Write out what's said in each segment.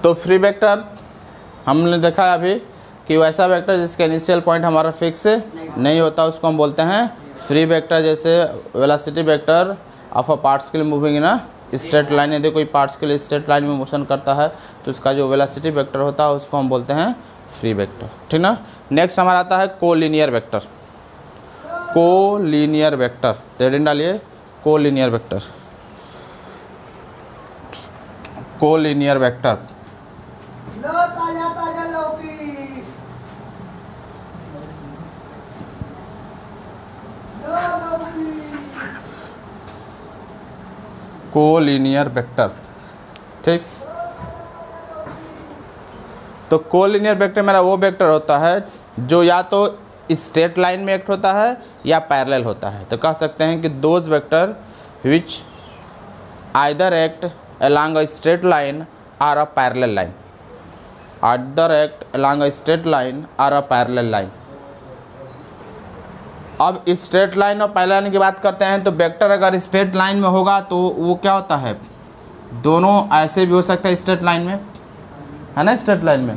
तो free vector हमने देखा अभी कि वैसा वेक्टर जिसका इनिशियल पॉइंट हमारा फिक्स नहीं होता उसको हम बोलते हैं फ्री वेक्टर। जैसे velocity vector of a particle moving in a straight line, यदि कोई पार्टिकल स्ट्रेट लाइन में मोशन करता है तो उसका जो वेलोसिटी वेक्टर होता है उसको हम बोलते हैं फ्री वेक्टर, ठीक ना। नेक्स्ट हमारा आता है कोलिनियर वेक्टर। कोलिनियर वेक्टर तो हेडिंग डालिए collinear vector. Collinear vector collinear vector, ठीक। तो कोलिनियर वेक्टर मेरा वो वेक्टर होता है जो या तो स्ट्रेट लाइन में एक्ट होता है या पैरेलल होता है। तो कह सकते हैं कि those vector which either act along a straight line or a parallel line, either act along a straight line or a parallel line। अब स्ट्रेट लाइन और पैरेलल लाइन की बात करते हैं तो वेक्टर अगर स्ट्रेट लाइन में होगा तो वो क्या होता है, दोनों ऐसे भी हो सकता है स्ट्रेट लाइन में, है ना, स्ट्रेट लाइन में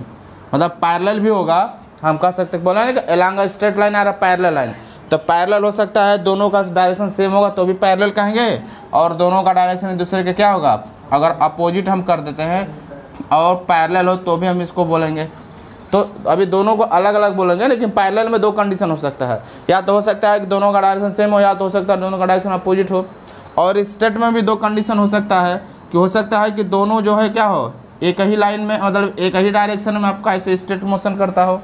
मतलब पैरेलल भी होगा। हम कह सकते बोला ना कि along a straight line or a parallel line, तो पैरेलल हो सकता है, दोनों का डायरेक्शन सेम होगा तो भी पैरेलल कहेंगे, और दोनों का डायरेक्शन एक दूसरे के क्या होगा, अगर अपोजिट हम कर देते हैं और पैरेलल हो तो भी हम इसको बोलेंगे। तो अभी दोनों को अलग अलग बोलेंगे, लेकिन पैरेलल में दो कंडीशन हो सकता है, या तो हो सकता है कि दोनों का डायरेक्शन सेम हो, या तो हो सकता है दोनों का डायरेक्शन अपोजिट हो। और स्ट्रेट में भी दो कंडीशन हो सकता है कि हो सकता है कि दोनों जो है क्या हो, एक ही लाइन में मतलब एक ही डायरेक्शन में आपका ऐसे स्ट्रेट मोशन करता हो,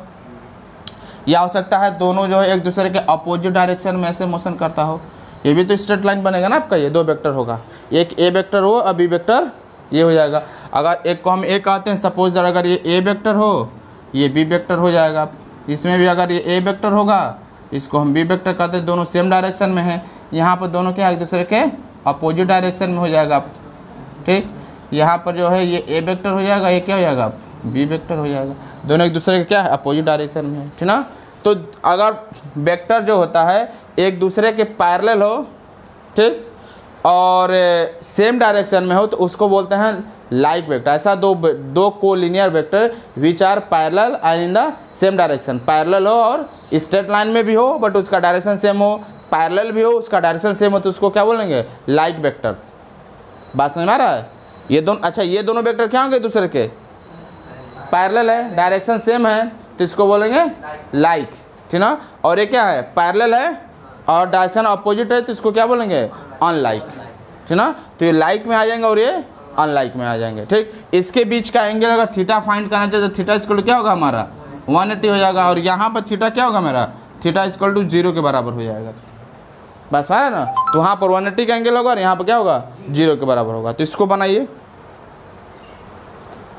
या हो सकता है दोनों जो है एक दूसरे के अपोजिट डायरेक्शन में ऐसे मोशन करता हो। ये भी तो स्ट्रेट लाइन बनेगा ना आपका, ये दो वेक्टर होगा, एक ए वेक्टर हो और बी वेक्टर ये हो जाएगा। अगर एक को हम ए कहते हैं, सपोज अगर ये ए वेक्टर हो ये बी वेक्टर हो जाएगा। इसमें भी अगर ये ए वेक्टर होगा इसको हम बी वेक्टर कहते हैं, दोनों सेम डायरेक्शन में है। यहाँ पर दोनों क्या एक दूसरे के अपोजिट डायरेक्शन में हो जाएगा, ठीक। यहाँ पर जो है ये ए वेक्टर हो जाएगा, ये क्या हो जाएगा, बी वेक्टर हो जाएगा, दोनों एक दूसरे के क्या है अपोजिट डायरेक्शन में है, ठीक ना। तो अगर वेक्टर जो होता है एक दूसरे के पैरेलल हो, ठीक, और सेम डायरेक्शन में हो तो उसको बोलते हैं लाइक वेक्टर। ऐसा दो collinear vector which are parallel and in the same direction, parallel हो और स्ट्रेट लाइन में भी हो बट उसका डायरेक्शन सेम हो, पैरेलल भी हो उसका डायरेक्शन सेम हो, तो उसको क्या बोलेंगे, लाइक वेक्टर। बात समझ में आ रहा है। ये दोनों, अच्छा ये दोनों वेक्टर क्या होंगे दूसरे के, पैरेलल है, डायरेक्शन सेम है तो इसको बोलेंगे लाइक, ठीक ना। और ये क्या है, पैरेलल है और डायरेक्शन अपोजिट है तो इसको क्या बोलेंगे, अनलाइक, ठीक ना। तो ये लाइक में आ जाएंगे और ये अनलाइक में आ जाएंगे, ठीक। इसके बीच का एंगल अगर थीटा फाइंड करना चाहिए तो थीटा इक्वल टू क्या होगा हमारा 180 हो जाएगा, और यहाँ पर थीटा क्या होगा मेरा, थीटा इक्वल टू 0 के बराबर हो जाएगा। बस है ना। तो वहाँ पर 180 का एंगल होगा और यहाँ पर क्या होगा 0 के बराबर होगा। तो इसको बनाइए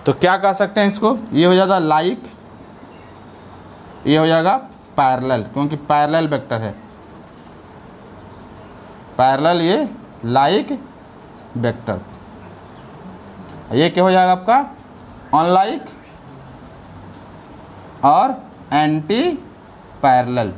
तो क्या कह सकते हैं इसको, ये हो जाएगा लाइक, ये हो जाएगा पैरेलल, क्योंकि पैरेलल वेक्टर है, पैरेलल ये लाइक वेक्टर। ये क्या हो जाएगा आपका अनलाइक और एंटी पैरेलल।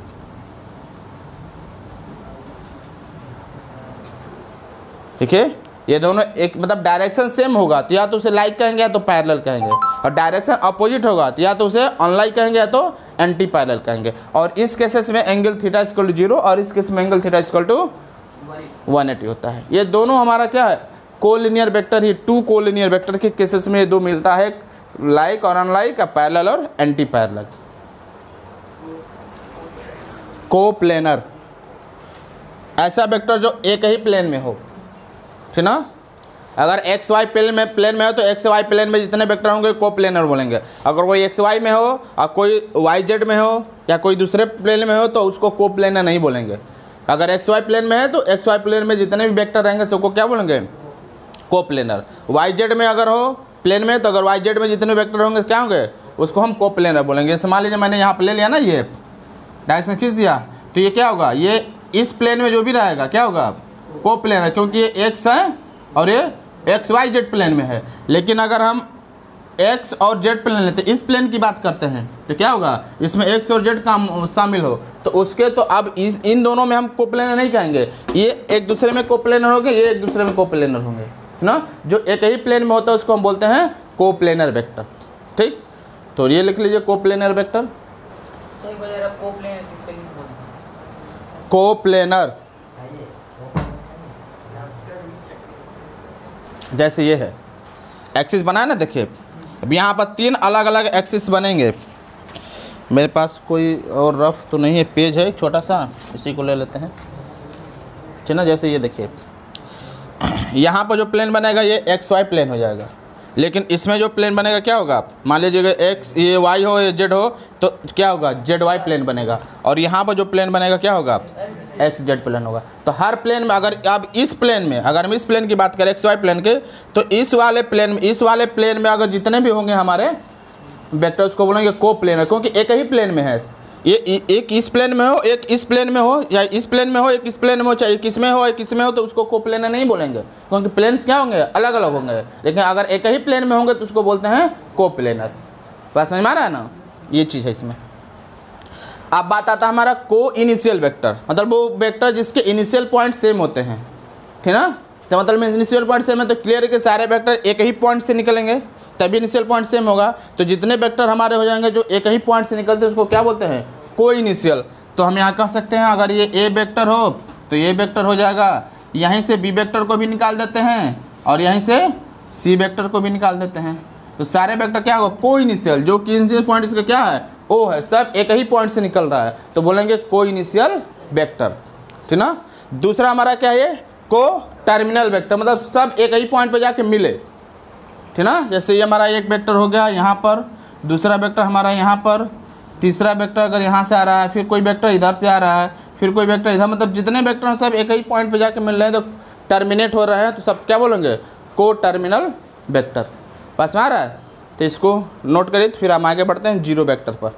ठीक है, ये दोनों एक मतलब डायरेक्शन सेम होगा तो या तो उसे लाइक कहेंगे या तो पैरेलल कहेंगे, और डायरेक्शन अपोजिट होगा तो या तो उसे अनलाइक कहेंगे या तो एंटी पैरेलल कहेंगे। और इस केसेस में एंगल थीटा इक्वल टू 0 और इस केस में एंगल थीटा इक्वल टू 180 होता है। ये दोनों हमारा क्या है, कोलिनियर वेक्टर ही, टू कोलिनियर वेक्टर के केसेस में ये दो मिलता है, लाइक और अनलाइक, पैरेलल और एंटी पैरेलल। कोप्लेनर, ऐसा वेक्टर जो एक ही प्लेन में हो, ठीक ना। अगर एक्स वाई प्लेन में हो तो एक्स वाई प्लेन में जितने वेक्टर होंगे कोप्लेनर बोलेंगे। अगर कोई एक्स वाई में हो और कोई वाई जेड में हो या कोई दूसरे प्लेन में हो तो उसको कोप्लेनर नहीं बोलेंगे। अगर एक्स वाई प्लेन में है तो एक्स वाई प्लेन में जितने भी वेक्टर रहेंगे सबको क्या बोलेंगे, कोप्लेनर। वाई जेड में अगर हो प्लेन में तो अगर वाई जेड में जितने वेक्टर होंगे क्या होंगे, उसको हम कोप्लेनर बोलेंगे। जैसे मान लीजिए मैंने यहाँ पर ले लिया ना, ये डायरेक्शन खींच दिया तो ये क्या होगा, ये इस प्लेन में जो भी रहेगा क्या होगा, कोप्लेनर, क्योंकि ये एक्स है और ये एक्स वाई जेड प्लेन में है। लेकिन अगर हम एक्स और जेड प्लेन लेते इस प्लेन की बात करते हैं तो क्या होगा, इसमें एक्स और जेड का शामिल हो तो उसके तो अब इन दोनों में हम कोप्लेनर नहीं कहेंगे, ये एक दूसरे में कोप्लेनर होंगे, ये एक दूसरे में कोप्लेनर होंगे ना। जो एक ही प्लेन में होता है उसको हम बोलते हैं कोप्लेनर वेक्टर। ठीक, तो ये लिख लीजिए कोप्लेनर वेक्टर। कोप्लेनर जैसे ये है एक्सिस बनाया ना, देखिए अब यहाँ पर 3 अलग अलग एक्सिस बनेंगे। मेरे पास कोई और रफ तो नहीं है, पेज है एक छोटा सा, इसी को ले लेते हैं। ठीक ना, जैसे ये देखिए यहाँ पर जो प्लेन बनेगा ये एक्स वाई प्लेन हो जाएगा, लेकिन इसमें जो प्लेन बनेगा क्या होगा, मान लीजिएगा एक्स ये वाई हो या जेड हो तो क्या होगा, जेड वाई प्लेन बनेगा। और यहाँ पर जो प्लेन बनेगा क्या होगा, एक्स जेड प्लेन होगा। तो हर प्लेन में अगर अब इस प्लेन में, अगर हम इस प्लेन की बात करें एक्स वाई प्लेन के, तो इस वाले प्लेन में अगर जितने भी होंगे हमारे वेक्टर्स को बोलेंगे कोप्लेनर, क्योंकि एक ही प्लेन में है। ये एक इस प्लेन में हो, एक इस प्लेन में हो, या इस प्लेन में हो, एक इस प्लेन में हो, चाहे एक इसमें हो एक इसमें हो, तो उसको कोप्लेनर नहीं बोलेंगे, क्योंकि प्लेन्स क्या होंगे, अलग अलग होंगे। लेकिन अगर एक ही प्लेन में होंगे तो उसको बोलते हैं कोप्लेनर। बात समझ में आ रहा है ना, ये चीज़ है इसमें। अब बात आता है हमारा को इनिशियल वेक्टर, मतलब वो वेक्टर जिसके इनिशियल पॉइंट सेम होते हैं। ठीक ना, तो मतलब इनिशियल पॉइंट सेम है तो क्लियर है कि सारे वेक्टर एक ही पॉइंट से निकलेंगे, तभी इनिशियल पॉइंट सेम होगा। तो जितने वेक्टर हमारे हो जाएंगे जो एक ही पॉइंट से निकलते हैं उसको क्या बोलते हैं, को इनिशियल। तो हम यहाँ कह सकते हैं अगर ये ए वेक्टर हो तो ये वेक्टर हो जाएगा, यहीं से बी वेक्टर को भी निकाल देते हैं और यहीं से सी वेक्टर को भी निकाल देते हैं। तो सारे वेक्टर क्या होगा, को इनिशियल। जो कि इनिशियल पॉइंट इसका क्या है, ओ है, सब एक ही पॉइंट से निकल रहा है तो बोलेंगे को इनिशियल वेक्टर। ठीक ना, दूसरा हमारा क्या है, को टर्मिनल वेक्टर, मतलब सब एक ही पॉइंट पर जाके मिले। ठीक ना, जैसे ये हमारा एक वेक्टर हो गया यहाँ पर, दूसरा वेक्टर हमारा यहाँ पर, तीसरा वेक्टर अगर यहाँ से आ रहा है, फिर कोई वेक्टर इधर से आ रहा है, फिर कोई वेक्टर इधर, मतलब जितने वेक्टर हैं सब एक ही पॉइंट पे जाके मिल रहे हैं तो टर्मिनेट हो रहे हैं, तो सब क्या बोलेंगे, को टर्मिनल वेक्टर। पास में आ रहा है, तो इसको नोट करिए। तो फिर हम आगे बढ़ते हैं जीरो वेक्टर पर।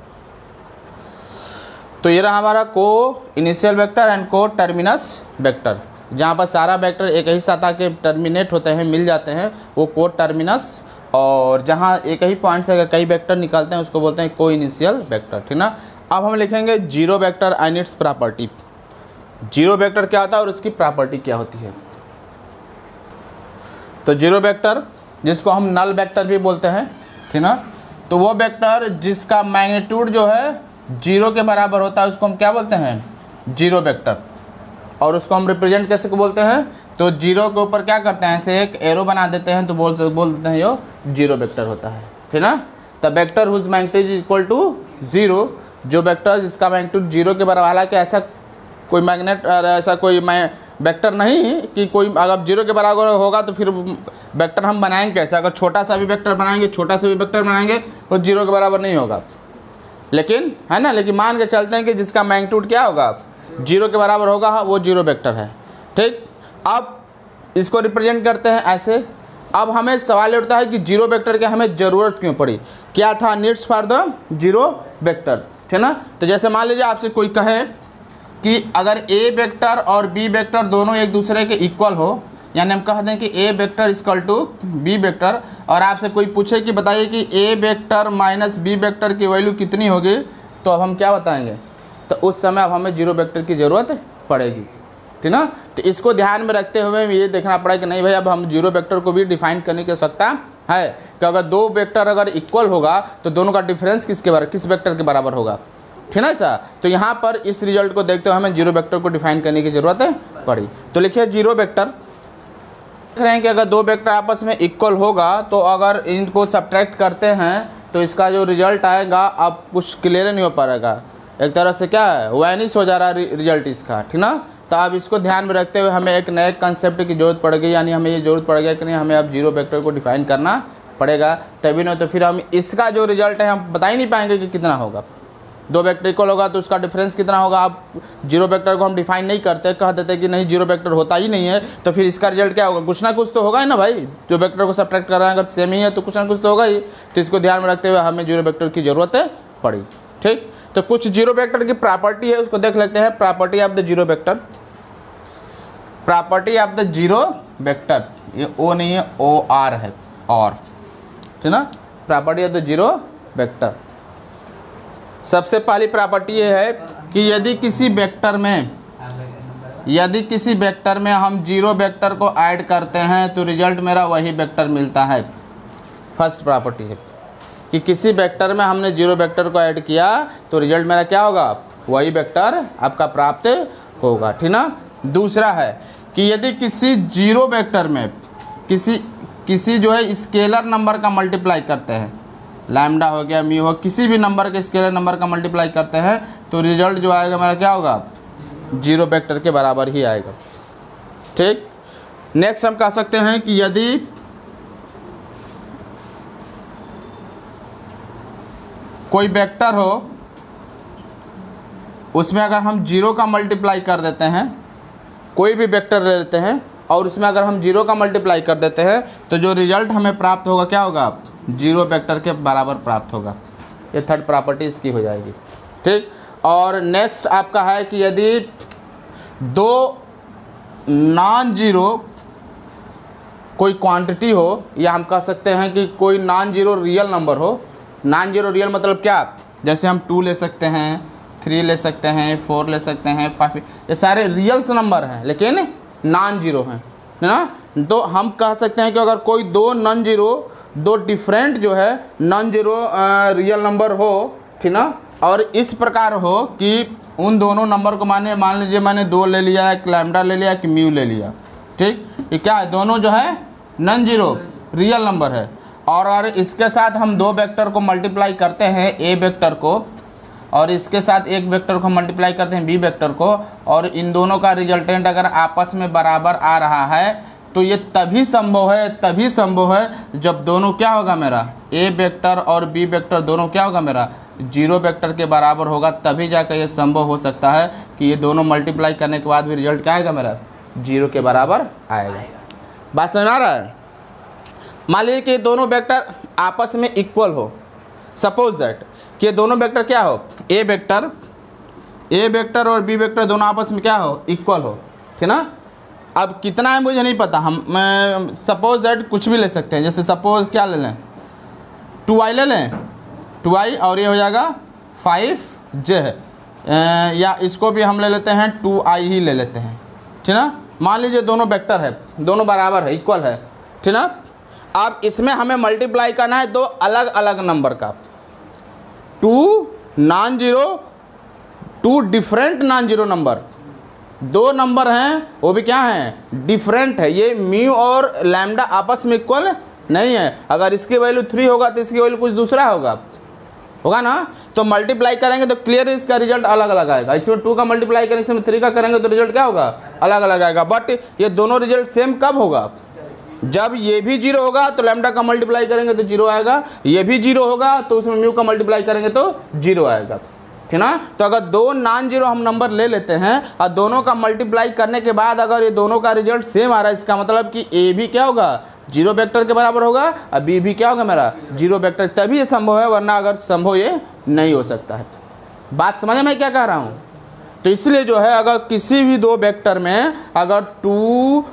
तो ये रहा हमारा को इनिशियल वेक्टर एंड को टर्मिनस वेक्टर, जहाँ पर सारा वेक्टर एक ही साथ आके टर्मिनेट होते हैं, मिल जाते हैं, वो को टर्मिनस। और जहाँ एक ही पॉइंट से अगर कई वेक्टर निकालते हैं उसको बोलते हैं को इनिशियल वेक्टर। ठीक ना, अब हम लिखेंगे zero vector and it's property. Zero vector क्या होता है और उसकी प्रॉपर्टी क्या होती है। तो जीरो वेक्टर जिसको हम नल वेक्टर भी बोलते हैं, ठीक ना, तो वो वेक्टर जिसका मैग्नीट्यूड जो है जीरो के बराबर होता है उसको हम क्या बोलते हैं, जीरो वेक्टर। और उसको हम रिप्रेजेंट कैसे बोलते हैं, तो जीरो के ऊपर क्या करते हैं, ऐसे एक एरो बना देते हैं तो बोल देते हैं यो जीरो वेक्टर होता है। ठीक ना, the vector whose magnitude is equal to zero, जो वेक्टर जिसका मैग्नीट्यूड जीरो के बराबर, हालांकि ऐसा कोई मैग्नेट ऐसा कोई वेक्टर नहीं कि कोई अगर जीरो के बराबर होगा तो फिर वेक्टर हम बनाएंगे कैसे। अगर छोटा सा भी वेक्टर बनाएंगे, छोटा सा भी वेक्टर बनाएंगे तो जीरो के बराबर नहीं होगा, लेकिन है ना, लेकिन मान के चलते हैं कि जिसका मैग्नीट्यूड क्या होगा, जीरो के बराबर होगा, वो जीरो वेक्टर है। ठीक, अब इसको रिप्रेजेंट करते हैं ऐसे। अब हमें सवाल उठता है कि जीरो वेक्टर की हमें ज़रूरत क्यों पड़ी, क्या था needs for the zero vector. ठीक ना, तो जैसे मान लीजिए आपसे कोई कहे कि अगर ए वेक्टर और बी वेक्टर दोनों एक दूसरे के इक्वल हो, यानी हम कह दें कि A vector equal to B vector, और आपसे कोई पूछे कि बताइए कि A vector minus B vector की वैल्यू कितनी होगी, तो अब हम क्या बताएंगे, तो उस समय अब हमें जीरो वेक्टर की ज़रूरत पड़ेगी। ठीक ना, तो इसको ध्यान में रखते हुए ये देखना पड़ेगा कि नहीं भाई अब हम जीरो वेक्टर को भी डिफाइन करने की आवश्यकता है कि अगर दो वेक्टर अगर इक्वल होगा तो दोनों का डिफरेंस किस वेक्टर के बराबर होगा। ठीक ना ऐसा, तो यहाँ पर इस रिजल्ट को देखते हुए हमें जीरो वेक्टर को डिफाइन करने की ज़रूरत पड़ी। तो लिखिए जीरो वेक्टर, देख रहे हैं कि अगर दो वेक्टर आपस में इक्वल होगा तो अगर इनको सब्ट्रैक्ट करते हैं तो इसका जो रिजल्ट आएगा अब कुछ क्लियर नहीं हो पाएगा, एक तरह से क्या है, वैनिश हो जा रहा है रिजल्ट इसका। ठीक ना, तो अब इसको ध्यान में रखते हुए हमें एक नए कंसेप्ट की जरूरत पड़ेगी, यानी हमें ये जरूरत पड़ेगी कि नहीं हमें अब जीरो वेक्टर को डिफाइन करना पड़ेगा, तभी नहीं तो फिर हम इसका जो रिजल्ट है हम बता ही नहीं पाएंगे कि कितना होगा। दो वेक्टर इक्वल होगा तो उसका डिफरेंस कितना होगा, अब जीरो वेक्टर को हम डिफाइन नहीं करते, कह देते कि नहीं जीरो वेक्टर होता ही नहीं है, तो फिर इसका रिजल्ट क्या होगा, कुछ ना कुछ तो होगा ही ना भाई। जो वेक्टर को सब्ट्रैक्ट कर रहे हैं अगर सेम ही है तो कुछ ना कुछ तो होगा ही। तो इसको ध्यान में रखते हुए हमें जीरो वेक्टर की ज़रूरत पड़ी। ठीक, तो कुछ जीरो वेक्टर की प्रॉपर्टी है उसको देख लेते हैं। Property of the zero vector, property of the zero vector, ये ओ नहीं है, ओ आर है, और ठीक ना, property of the zero vector. सबसे पहली प्रॉपर्टी ये है कि यदि किसी वेक्टर में हम जीरो वेक्टर को ऐड करते हैं तो रिजल्ट मेरा वही वेक्टर मिलता है। फर्स्ट प्रॉपर्टी है कि किसी वेक्टर में हमने जीरो वेक्टर को ऐड किया तो रिजल्ट मेरा क्या होगा, वही वेक्टर आपका प्राप्त होगा, ठीक ना। दूसरा है कि यदि किसी जीरो वेक्टर में किसी जो है स्केलर नंबर का मल्टीप्लाई करते हैं, लैम्डा हो गया, म्यू हो, किसी भी नंबर के स्केलर नंबर का मल्टीप्लाई करते हैं तो रिजल्ट जो आएगा मेरा क्या होगा, जीरो वेक्टर के बराबर ही आएगा, ठीक। नेक्स्ट हम कह सकते हैं कि यदि कोई वेक्टर हो उसमें अगर हम जीरो का मल्टीप्लाई कर देते हैं, कोई भी वेक्टर ले लेते हैं और उसमें अगर हम जीरो का मल्टीप्लाई कर देते हैं तो जो रिजल्ट हमें प्राप्त होगा क्या होगा, जीरो वेक्टर के बराबर प्राप्त होगा। ये थर्ड प्रॉपर्टी इसकी हो जाएगी, ठीक। और नेक्स्ट आपका है कि यदि दो नॉन जीरो कोई क्वांटिटी हो, या हम कह सकते हैं कि कोई नॉन जीरो रियल नंबर हो। नॉन जीरो रियल मतलब क्या, जैसे हम 2 ले सकते हैं, 3 ले सकते हैं, 4 ले सकते हैं, 5, ये सारे रियल्स नंबर हैं लेकिन नॉन जीरो हैं, है ना। तो हम कह सकते हैं कि अगर कोई दो नॉन जीरो, दो डिफरेंट जो है नॉन जीरो रियल नंबर हो, ठीक ना, और इस प्रकार हो कि उन दोनों नंबर को मान लीजिए मैंने 2 ले लिया, एक लैम्डा ले लिया, एक म्यू ले लिया, ठीक। ये क्या है, दोनों जो है नॉन जीरो रियल नंबर है। और अगर इसके साथ हम दो वेक्टर को मल्टीप्लाई करते हैं, ए वेक्टर को, और इसके साथ एक वेक्टर को मल्टीप्लाई करते हैं, बी वेक्टर को, और इन दोनों का रिजल्टेंट अगर आपस में बराबर आ रहा है तो ये तभी संभव है जब दोनों क्या होगा मेरा, ए वेक्टर और बी वेक्टर दोनों क्या होगा मेरा, जीरो वेक्टर के बराबर होगा। तभी जाकर ये संभव हो सकता है कि ये दोनों मल्टीप्लाई करने के बाद भी रिजल्ट क्या आएगा मेरा, जीरो के बराबर आएगा। बात समझ आ रहा है। मान लीजिए कि दोनों वेक्टर आपस में इक्वल हो, सपोज दैट कि दोनों वेक्टर क्या हो, ए वेक्टर और बी वेक्टर दोनों आपस में क्या हो, इक्वल हो, ठीक ना। अब कितना है मुझे नहीं पता, हम सपोज दैट कुछ भी ले सकते हैं, जैसे सपोज क्या ले लें, 2i ले लें, 2i और ये हो जाएगा 5j है, या इसको भी हम ले लेते हैं 2i ही ले लेते हैं, ठीक ना। मान लीजिए दोनों वेक्टर है, दोनों बराबर है, इक्वल है, ठीक ना। अब इसमें हमें मल्टीप्लाई करना है दो अलग अलग नंबर का, 2 non zero, 2 different non zero number, दो नंबर हैं वो भी क्या हैं, डिफरेंट है। ये म्यू और लैम्डा आपस में इक्वल नहीं है। अगर इसकी वैल्यू 3 होगा तो इसकी वैल्यू कुछ दूसरा होगा ना। तो मल्टीप्लाई करेंगे तो क्लियर इसका रिजल्ट अलग अलग आएगा। इसमें 2 का मल्टीप्लाई करेंगे, इसमें 3 का करेंगे तो रिजल्ट क्या होगा, अलग अलग आएगा। बट ये दोनों रिजल्ट सेम कब होगा, जब ये भी 0 होगा तो लैम्डा का मल्टीप्लाई करेंगे तो 0 आएगा, ये भी 0 होगा तो उसमें म्यू का मल्टीप्लाई करेंगे तो 0 आएगा, ठीक ना। तो अगर दो नॉन जीरो हम नंबर ले लेते हैं और दोनों का मल्टीप्लाई करने के बाद अगर ये दोनों का रिजल्ट सेम आ रहा है, इसका मतलब कि ए भी क्या होगा, जीरो वेक्टर के बराबर होगा, और बी भी क्या होगा मेरा, जीरो वेक्टर, तभी ये संभव है, वरना अगर संभव ये नहीं हो सकता है। बात समझ में क्या कह रहा हूँ। तो इसलिए जो है अगर किसी भी दो वेक्टर में अगर 2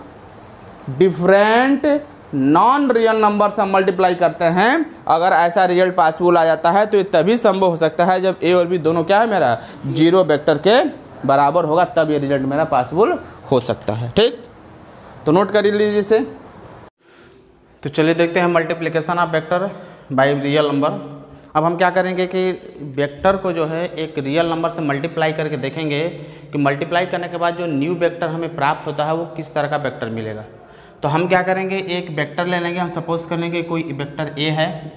डिफरेंट नॉन रियल नंबर से मल्टीप्लाई करते हैं, अगर ऐसा रिजल्ट पॉसिबल आ जाता है तो ये तभी संभव हो सकता है जब ए और बी दोनों क्या है मेरा, जीरो वेक्टर के बराबर होगा, तब ये रिजल्ट मेरा पॉसिबल हो सकता है, ठीक। तो नोट कर लीजिए इसे। तो चलिए देखते हैं multiplication of vector by real number. अब हम क्या करेंगे कि वेक्टर को जो है एक रियल नंबर से मल्टीप्लाई करके देखेंगे कि मल्टीप्लाई करने के बाद जो न्यू वेक्टर हमें प्राप्त होता है वो किस तरह का वेक्टर मिलेगा। तो हम क्या करेंगे, एक वेक्टर ले लेंगे, हम सपोज कर लेंगे कोई वेक्टर ए है,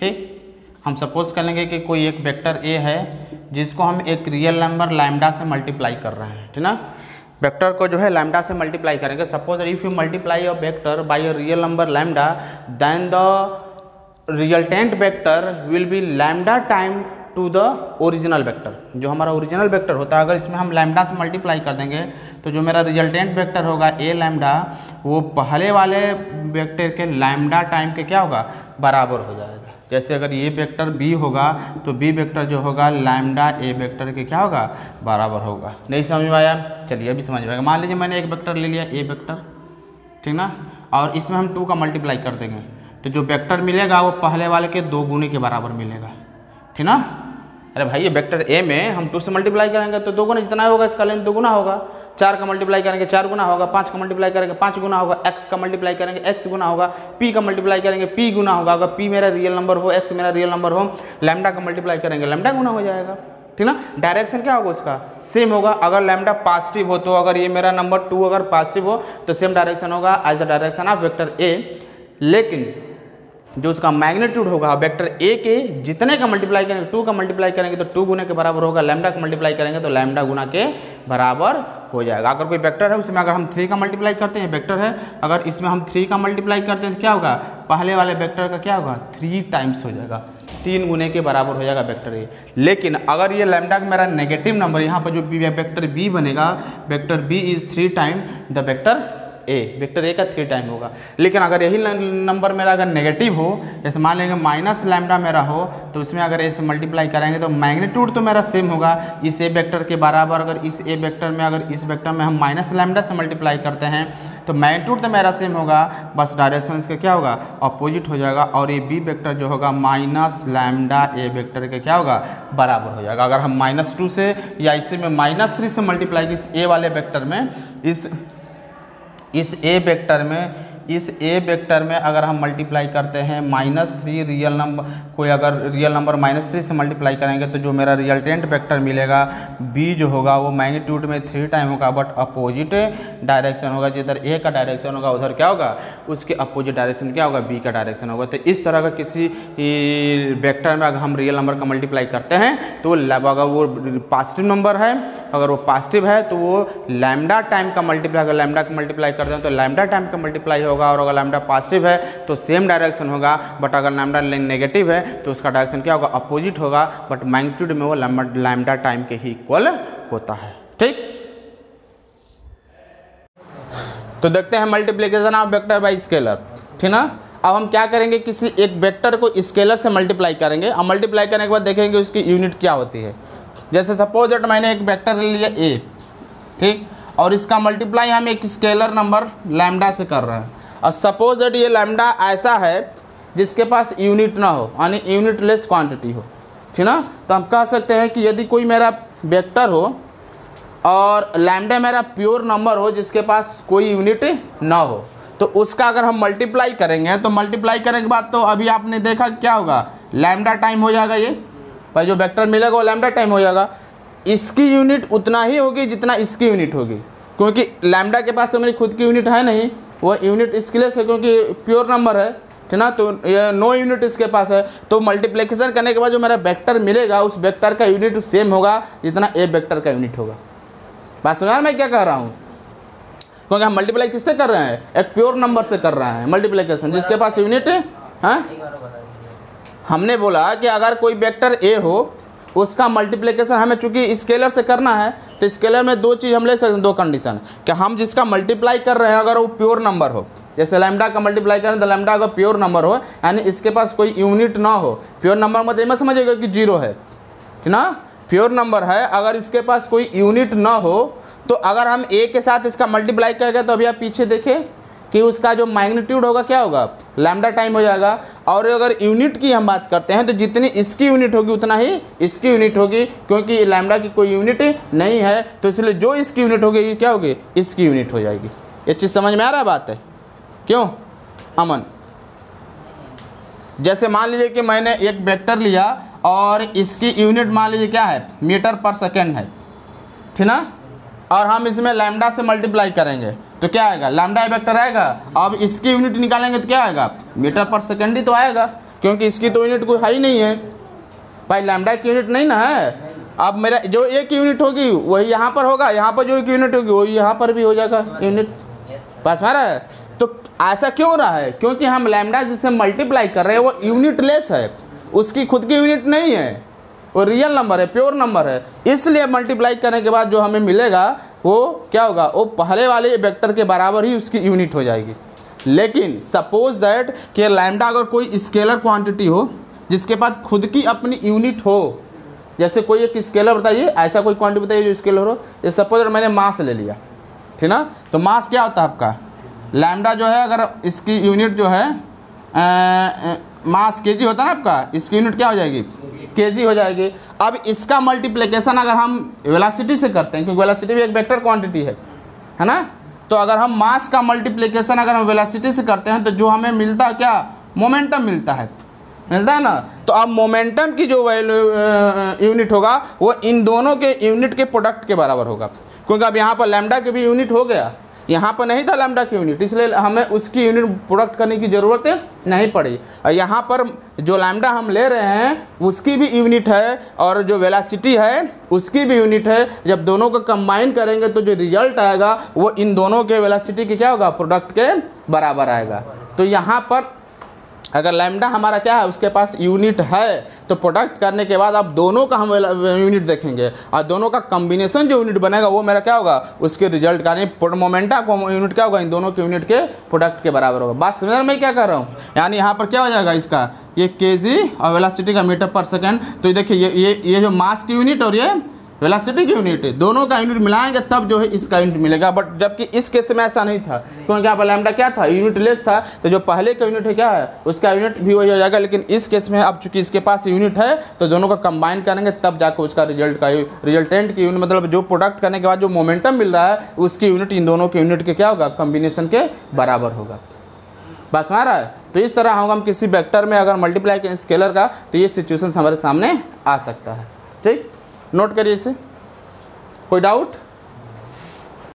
ठीक। हम सपोज कर लेंगे कि कोई एक वेक्टर ए है जिसको हम एक रियल नंबर लैम्डा से मल्टीप्लाई कर रहे हैं, ठीक ना। वेक्टर को जो है लैम्डा से मल्टीप्लाई करेंगे। Suppose if you multiply a vector by a real number lambda, then the resultant vector will be lambda time to the original vector. जो हमारा ओरिजिनल वेक्टर होता है, अगर इसमें हम लैम्डा से मल्टीप्लाई कर देंगे तो जो मेरा रिजल्टेंट वेक्टर होगा ए लैम्डा, वो पहले वाले वेक्टर के लैम्डा टाइम के क्या होगा, बराबर हो जाएगा। जैसे अगर ये वेक्टर बी होगा तो बी वेक्टर जो होगा लैम्डा ए वेक्टर के क्या होगा, बराबर होगा। नहीं समझ में आया, चलिए अभी समझ में आएगा। मान लीजिए मैंने एक वेक्टर ले लिया ए वेक्टर, ठीक ना, और इसमें हम 2 का मल्टीप्लाई कर देंगे तो जो वेक्टर मिलेगा वो पहले वाले के 2 गुने के बराबर मिलेगा, ठीक ना। अरे भाई ये वेक्टर ए में हम 2 से मल्टीप्लाई करेंगे तो 2 गुना जितना होगा इसका लेंथ 2 गुना होगा, 4 का मल्टीप्लाई करेंगे 4 गुना होगा, 5 का मल्टीप्लाई करेंगे 5 गुना होगा, x का मल्टीप्लाई करेंगे x गुना होगा, p का मल्टीप्लाई करेंगे p गुना होगा, अगर p मेरा रियल नंबर हो, x मेरा रियल नंबर हो, लैम्डा का मल्टीप्लाई करेंगे लैम्डा गुना हो जाएगा, ठीक ना। डायरेक्शन क्या होगा उसका, सेम होगा। अगर लैम्डा पॉजिटिव हो तो अगर ये मेरा नंबर 2 अगर पॉजिटिव हो तो सेम डायरेक्शन होगा as the direction of vector A. लेकिन जो उसका मैग्नीट्यूड होगा वेक्टर ए के जितने का मल्टीप्लाई करेंगे 2 का मल्टीप्लाई करेंगे तो 2 गुना के बराबर होगा, लैम्डा का मल्टीप्लाई करेंगे तो लैम्डा गुना के बराबर हो जाएगा। अगर कोई वेक्टर है उसमें अगर हम 3 का मल्टीप्लाई करते हैं, वेक्टर है अगर इसमें हम 3 का मल्टीप्लाई करते हैं तो क्या होगा, पहले वाले वेक्टर का क्या होगा 3 टाइम्स हो जाएगा, 3 गुने के बराबर हो जाएगा वेक्टर ए। लेकिन अगर ये लैम्डा का मेरा नेगेटिव नंबर, यहाँ पर जो वेक्टर बी बनेगा, vector B is 3 time the vector A, vector A का 3 टाइम होगा। लेकिन अगर यही नंबर मेरा अगर नेगेटिव हो, जैसे मान लेंगे माइनस लैम्डा मेरा हो, तो उसमें अगर ए से मल्टीप्लाई करेंगे तो मैग्नीट्यूड तो मेरा सेम होगा इस ए वेक्टर के बराबर। अगर इस ए वेक्टर में अगर इस वेक्टर में हम माइनस लैम्डा से मल्टीप्लाई करते हैं तो मैग्नीट्यूड तो मेरा सेम होगा, बस डायरेक्शन इसका क्या होगा अपोजिट हो जाएगा। और ये बी वेक्टर जो होगा माइनस लैम्डा ए वेक्टर के क्या होगा बराबर हो जाएगा। अगर हम -2 से या इसे में -3 से मल्टीप्लाई इस ए वाले वेक्टर में इस ए वेक्टर में अगर हम मल्टीप्लाई करते हैं -3 रियल नंबर, कोई अगर रियल नंबर -3 से मल्टीप्लाई करेंगे तो जो मेरा रिजल्टेंट वेक्टर मिलेगा बी जो होगा वो मैग्नीट्यूड में 3 टाइम होगा, बट अपोजिट डायरेक्शन होगा। जिधर ए का डायरेक्शन होगा उधर क्या होगा, उसके अपोजिट डायरेक्शन क्या होगा, बी का डायरेक्शन होगा। तो इस तरह का किसी वेक्टर में अगर हम रियल नंबर का मल्टीप्लाई करते हैं तो अगर वो पॉजिटिव नंबर है, अगर वो पॉजिटिव है तो वो लैम्डा टाइम का मल्टीप्लाई, अगर लैम्डा का मल्टीप्लाई करते हैं तो लैम्डा टाइम का मल्टीप्लाई होगा। और अगर लैम्डा पॉजिटिव है तो सेम डायरेक्शन होगा, बट अगर लैम्डा नेगेटिव है तो उसका डायरेक्शन क्या होगा अपोजिट होगा, बट मैग्नीट्यूड में वो लैम्डा टाइम के ही इक्वल होता है। ठीक, तो देखते हैं multiplication of vector by scalar, ठीक ना। अब हम क्या करेंगे, किसी एक वेक्टर को स्केलर से मल्टीप्लाई करेंगे और मल्टीप्लाई करने के बाद देखेंगे उसकी यूनिट क्या होती है। जैसे सपोज दैट मैंने एक वेक्टर ले लिया ए, ठीक, और इसका मल्टीप्लाई हम एक स्केलर नंबर लैम्डा से कर रहे हैं। और सपोज दैट ये लैम्डा ऐसा है जिसके पास यूनिट ना हो, यानी यूनिट लेस क्वांटिटी हो, ठीक ना। तो हम कह सकते हैं कि यदि कोई मेरा वेक्टर हो और लैम्डा मेरा प्योर नंबर हो जिसके पास कोई यूनिट ना हो, तो उसका अगर हम मल्टीप्लाई करेंगे तो मल्टीप्लाई करने के बाद तो अभी आपने देखा क्या होगा, लैम्डा टाइम हो जाएगा। ये भाई जो वेक्टर मिलेगा वो लैम्डा टाइम हो जाएगा। इसकी यूनिट उतना ही होगी जितना इसकी यूनिट होगी, क्योंकि लैम्डा के पास तो मेरी खुद की यूनिट है नहीं, वो यूनिट इसके लिए से क्योंकि प्योर नंबर है, ठीक ना। तो ये नो यूनिट इसके पास है, तो मल्टीप्लिकेशन करने के बाद जो मेरा वेक्टर मिलेगा उस वेक्टर का यूनिट सेम होगा जितना ए वेक्टर का यूनिट होगा। बात समझ मैं क्या कह रहा हूँ, क्योंकि हम मल्टीप्लाई किससे कर रहे हैं, एक प्योर नंबर से कर रहे हैं मल्टीप्लिकेशन जिसके पास यूनिट है। हमने बोला कि अगर कोई वेक्टर ए हो उसका मल्टीप्लिकेशन हमें चूंकि स्केलर से करना है तो स्केलर में 2 चीज़ हम ले सकते हैं, 2 कंडीशन, कि हम जिसका मल्टीप्लाई कर रहे हैं अगर वो प्योर नंबर हो, जैसे लैम्डा का मल्टीप्लाई करें तो लैम्डा अगर प्योर नंबर हो यानी इसके पास कोई यूनिट ना हो। प्योर नंबर मतलब मैं समझिएगा कि 0 है, ठीक ना। प्योर नंबर है, अगर इसके पास कोई यूनिट ना हो तो अगर हम ए के साथ इसका मल्टीप्लाई करेंगे तो अभी आप पीछे देखें कि उसका जो मैग्नीट्यूड होगा क्या होगा, लैम्डा टाइम हो जाएगा। और अगर यूनिट की हम बात करते हैं तो जितनी इसकी यूनिट होगी उतना ही इसकी यूनिट होगी, क्योंकि लैम्डा की कोई यूनिट नहीं है तो इसलिए जो इसकी यूनिट होगी ये क्या होगी, इसकी यूनिट हो जाएगी। ये चीज़ समझ में आ रहा है बात है, क्यों अमन। जैसे मान लीजिए कि मैंने एक वेक्टर लिया और इसकी यूनिट मान लीजिए क्या है, मीटर पर सेकेंड है, ठीक ना। और हम इसमें लैम्डा से मल्टीप्लाई करेंगे तो क्या आएगा, लैम्डा वेक्टर आएगा। अब इसकी यूनिट निकालेंगे तो क्या आएगा, मीटर पर सेकेंड ही तो आएगा, क्योंकि इसकी तो यूनिट कोई है ही नहीं है भाई, लैम्डा की यूनिट नहीं ना है। अब मेरा जो एक यूनिट होगी वही यहाँ पर होगा, यहाँ पर जो एक यूनिट होगी वही यहाँ पर भी हो जाएगा यूनिट। पास में आ रहा है। तो ऐसा क्यों हो रहा है, क्योंकि हम लैम्डा जिससे मल्टीप्लाई कर रहे हैं वो यूनिट लेस है, उसकी खुद की यूनिट नहीं है, वो रियल नंबर है, प्योर नंबर है। इसलिए मल्टीप्लाई करने के बाद जो हमें मिलेगा वो क्या होगा, वो पहले वाले वेक्टर के बराबर ही उसकी यूनिट हो जाएगी। लेकिन सपोज दैट कि लैम्डा अगर कोई स्केलर क्वांटिटी हो जिसके पास खुद की अपनी यूनिट हो, जैसे कोई एक स्केलर बताइए, ऐसा कोई क्वांटिटी बताइए जो स्केलर हो। जैसे सपोज मैंने मास ले लिया, ठीक ना। तो मास क्या होता है आपका, लैम्डा जो है अगर इसकी यूनिट जो है मास केजी होता है ना आपका, इसकी यूनिट क्या हो जाएगी, केजी हो जाएगी। अब इसका मल्टीप्लिकेशन अगर हम वेलोसिटी से करते हैं, क्योंकि वेलोसिटी भी एक वेक्टर क्वांटिटी है, है ना। तो अगर हम मास का मल्टीप्लिकेशन अगर हम वेलोसिटी से करते हैं तो जो हमें मिलता है क्या, मोमेंटम मिलता है ना। तो अब मोमेंटम की जो वैल्यू यूनिट होगा वो इन दोनों के यूनिट के प्रोडक्ट के बराबर होगा, क्योंकि अब यहाँ पर लैम्डा के भी यूनिट हो गया, यहाँ पर नहीं था लैम्डा की यूनिट, इसलिए हमें उसकी यूनिट प्रोडक्ट करने की ज़रूरत नहीं पड़ी। और यहाँ पर जो लैम्डा हम ले रहे हैं उसकी भी यूनिट है और जो वेलोसिटी है उसकी भी यूनिट है। जब दोनों को कंबाइन करेंगे तो जो रिजल्ट आएगा वो इन दोनों के वेलोसिटी के क्या होगा, प्रोडक्ट के बराबर आएगा। तो यहाँ पर अगर लैम्डा हमारा क्या है, उसके पास यूनिट है, तो प्रोडक्ट करने के बाद अब दोनों का हम यूनिट देखेंगे और दोनों का कॉम्बिनेशन जो यूनिट बनेगा वो मेरा क्या होगा, उसके रिजल्ट का, यानी मोमेंटा को यूनिट क्या होगा, इन दोनों के यूनिट के प्रोडक्ट के बराबर होगा। बात समझ मैं क्या कर रहा हूँ, यानी यहाँ पर क्या हो जाएगा इसका, ये केजी और वेलोसिटी का मीटर पर सेकेंड। तो देखिए ये जो मास की यूनिट और ये वेलोसिटी की यूनिट है, दोनों का यूनिट मिलाएंगे तब जो है इसका यूनिट मिलेगा। बट जबकि इस केस में ऐसा नहीं था, क्योंकि यहाँ पर लैम्डा क्या था, यूनिट लेस था, तो जो पहले का यूनिट है क्या है, उसका यूनिट भी वही हो जाएगा। लेकिन इस केस में अब चूंकि इसके पास यूनिट है तो दोनों का कंबाइन करेंगे तब जाकर उसका रिजल्टेंट की यूनिट, मतलब जो प्रोडक्ट करने के बाद जो मोमेंटम मिल रहा है उसकी यूनिट इन दोनों के यूनिट के क्या होगा, कॉम्बिनेशन के बराबर होगा। बस समझ रहा है। तो इस तरह हम किसी वेक्टर में अगर मल्टीप्लाई करें स्केलर का तो ये सिचुएशन हमारे सामने आ सकता है। ठीक, नोट करिए इसे। कोई डाउट?